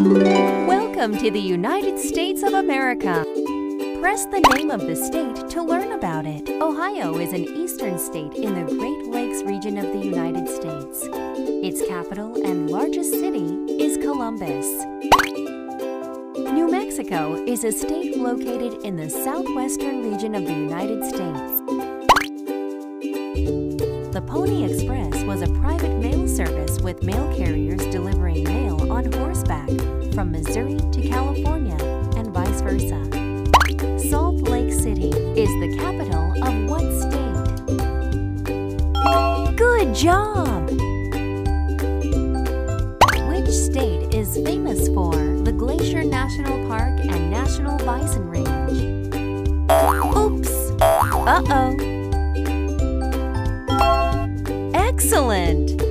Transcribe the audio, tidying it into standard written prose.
Welcome to the United States of America. Press the name of the state to learn about it. Ohio is an eastern state in the Great Lakes region of the United States. Its capital and largest city is Columbus. New Mexico is a state located in the southwestern region of the United States. The Pony Express was a private mail service with mail carriers delivering mail on horseback from Missouri to California and vice versa. Salt Lake City is the capital of what state? Good job! Which state is famous for the Glacier National Park and National Bison Range? Oops! Uh-oh! Excellent!